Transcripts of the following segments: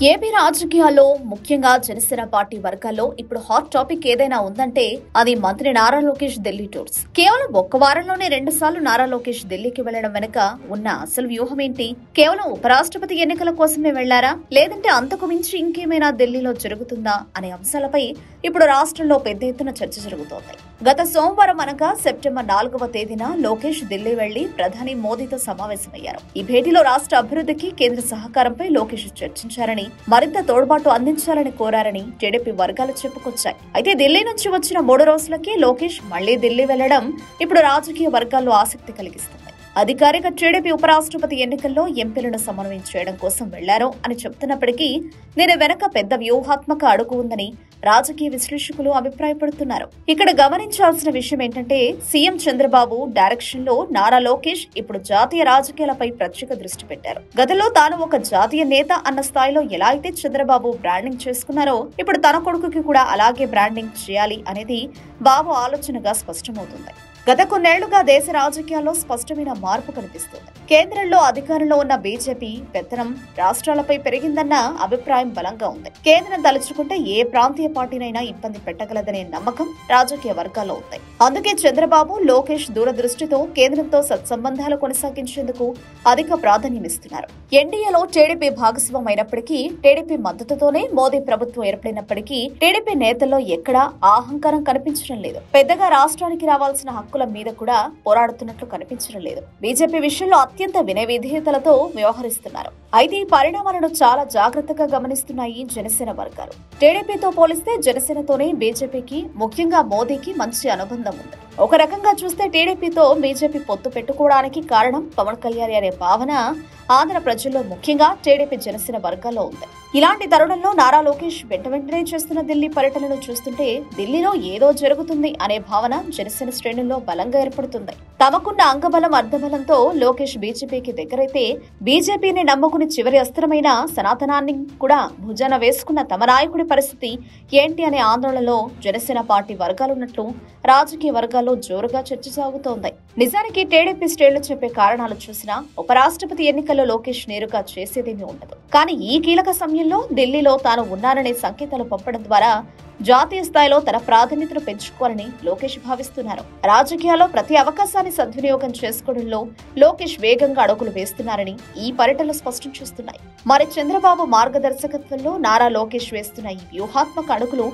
AP రాజకీయాల్లో ముఖ్యంగా Janasena party వర్గాల్లో ఇప్పుడు హాట్ టాపిక్ ఏదైనా ఉందంటే అది మంత్రి నారా లోకేష్ ఢిల్లీ టూర్స్. కేవలం ఒక్క వారంలోనే 2 సార్లు నారా లోకేష్ ఢిల్లీకి వెళ్లడం వెనుక ఉన్న అసలు వ్యూహం ఏంటి? కేవలం ఉపరాష్ట్రపతి ఎన్నికల కోసమే వెళ్లారా, లేదంటే అంతకు మించి ఇంకేమైనా ఢిల్లీలో జరుగుతుందా అనే అంశాలపై ఇప్పుడు రాష్ట్రంలో పెద్ద ఎత్తున చర్చ జరుగుతోంది. గత సోమవారం అనగా సెప్టెంబర్ 4వ తేదీన లోకేష్ ఢిల్లీ వెళ్లి ప్రధాని మోదీతో సమావేశమయ్యారు. ఈ భేటీలో రాష్ట్ర అభివృద్ధికి కేంద్ర సహకారంపై లోకేష్ చర్చించారని, మరింత తోడ్పాటు అందించాలని కోరారని టీడీపీ వర్గాలు చెప్పుకొచ్చాయి. అయితే ఢిల్లీ నుంచి వచ్చిన 3 రోజులకే లోకేష్ మళ్లీ ఢిల్లీ వెళ్లడం ఇప్పుడు రాజకీయ వర్గాల్లో ఆసక్తి కలిగిస్తుంది. అధికారిక టీడీపీ ఉపరాష్ట్రపతి ఎన్నికల్లో ఎంపీలను సమన్వయం చేయడం కోసం వెళ్లారు అని చెబుతున్నప్పటికీ దీని వెనక పెద్ద వ్యూహాత్మక అడుగు ఉందని రాజకీయ విశ్లేషకులు అభిప్రాయపడుతున్నారు. ఇక్కడ గమనించాల్సిన విషయం ఏంటంటే సీఎం చంద్రబాబు డైరెక్షన్ లో నారా లోకేష్ ఇప్పుడు జాతీయ రాజకీయాలపై ప్రత్యేక దృష్టి పెట్టారు. గతంలో తాను ఒక జాతీయ నేత అన్న స్థాయిలో ఎలా అయితే చంద్రబాబు బ్రాండింగ్ చేసుకున్నారో ఇప్పుడు తన కొడుకుకి కూడా అలాగే బ్రాండింగ్ చేయాలి అనేది బాబు ఆలోచనగా స్పష్టమవుతుంది. గత కొన్నేళ్లుగా దేశ రాజకీయాల్లో స్పష్టమైన మార్పు కనిపిస్తుంది. కేంద్రంలో అధికారంలో ఉన్న బీజేపీ పెత్తనం రాష్ట్రాలపై పెరిగిందన్న అభిప్రాయం బలంగా ఉంది. కేంద్రం తలుచుకుంటే ఏ ప్రాంతీయ పార్టీనైనా ఇబ్బంది పెట్టగలదనే నమ్మకం రాజకీయ వర్గాల్లో ఉంది. అందుకే చంద్రబాబు లోకేష్ దూరదృష్టితో కేంద్రంతో సత్సంబంధాలు కొనసాగించేందుకు అధిక ప్రాధాన్యమిస్తున్నారు. ఎన్డీఏలో టీడీపీ భాగస్వామ్యం అయినప్పటికీ, టీడీపీ మద్దతుతోనే మోదీ ప్రభుత్వం ఏర్పడినప్పటికీ టీడీపీ నేతల్లో ఎక్కడా అహంకారం కనిపించడం లేదు. పెద్దగా రాష్ట్రానికి రావాల్సిన హక్కుల మీద కూడా పోరాడుతున్నట్లు కనిపించడం లేదు. బీజేపీ విషయంలో అత్యంత వినయ విధేయతలతో వ్యవహరిస్తున్నారు. అయితే ఈ పరిణామాలను చాలా జాగ్రత్తగా గమనిస్తున్నాయి జనసేన వర్గాలు. టీడీపీతో పోలిస్తే జనసేనతోనే బీజేపీకి, ముఖ్యంగా మోదీకి మంచి అనుబంధం ఉంది. ఒక రకంగా చూస్తే టీడీపీతో బీజేపీ పొత్తు పెట్టుకోవడానికి కారణం పవన్ కళ్యాణ్ అనే భావన ఆంధ్ర ప్రజల్లో, ముఖ్యంగా టీడీపీ జనసేన వర్గాల్లో ఉంది. ఇలాంటి తరుణంలో నారా లోకేష్ వెంటనే చేస్తున్న ఢిల్లీ పర్యటనను చూస్తుంటే ఢిల్లీలో ఏదో జరుగుతుంది అనే భావన జనసేన శ్రేణుల్లో బలంగా ఏర్పడుతుంది. తమకున్న అంగబలం అర్ధబలంతో లోకేష్ బీజేపీకి దగ్గరైతే బీజేపీని నమ్ముకుని చివరి అస్త్రమైన సనాతనాన్ని కూడా భుజాన వేసుకున్న తమ నాయకుడి పరిస్థితి ఏంటి అనే ఆందోళనలో జనసేన పార్టీ వర్గాలున్నట్లు రాజకీయ వర్గాల్లో జోరుగా చర్చ సాగుతోంది. నిజానికి టీడీపీ శ్రేణులు చెప్పే కారణాలు చూసినా ఉపరాష్ట్రపతి ఎన్నికల్లో లోకేష్ నేరుగా చేసేదేమీ ఉండదు. కానీ ఈ కీలక సమయంలో ఢిల్లీలో తాను ఉన్నాననే సంకేతాలు పంపడం ద్వారా జాతీయ స్థాయిలో తన ప్రాధాన్యతను పెంచుకోవాలని లోకేష్ భావిస్తున్నారు. రాజకీయాల్లో ప్రతి అవకాశాన్ని సద్వినియోగం చేసుకోవడంలో లోకేష్ వేగంగా అడుగులు వేస్తున్నారని ఈ పర్యటనలు స్పష్టం చేస్తున్నాయి. మరి చంద్రబాబు మార్గదర్శకత్వంలో నారా లోకేష్ వేస్తున్న ఈ వ్యూహాత్మక అడుగులు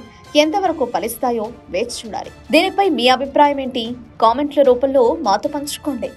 ఎంతవరకు ఫలిస్తాయో వేచి చూడాలి. దీనిపై మీ అభిప్రాయం ఏంటి? కామెంట్ల రూపంలో మాతో పంచుకోండి.